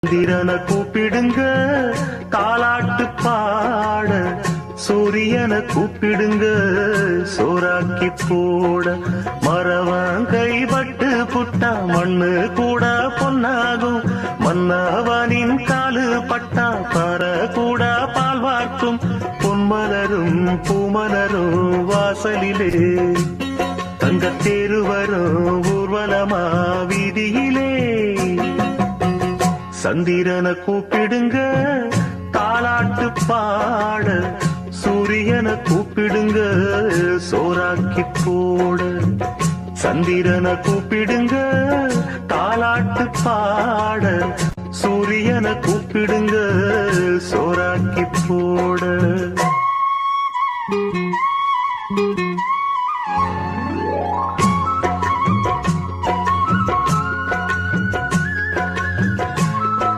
சந்திரனை கூப்பிடுங்க தாலாட்டு பாட, சூரியனை கூப்பிடுங்க சோறாக்கி போட. மரவன் கைப்பட்டு புட்டா மண்ணு கூட பொன்னாகும், மன்னவனின் காலு பட்டா பற கூட பால் வார்க்கும். பொன்மலரும் பூமலரும் வாசலிலே, தங்கத்தேரு வரும் ஊர்வலமா வீதியிலே. சந்திரனை கூப்பிடுங்க தாலாட்டு பாட, சூரியனை கூப்பிடுங்க சோறாக்கி போட. சந்திரனை கூப்பிடுங்க தாலாட்டு பாட, சூரியனை கூப்பிடுங்க சோறாக்கி போட.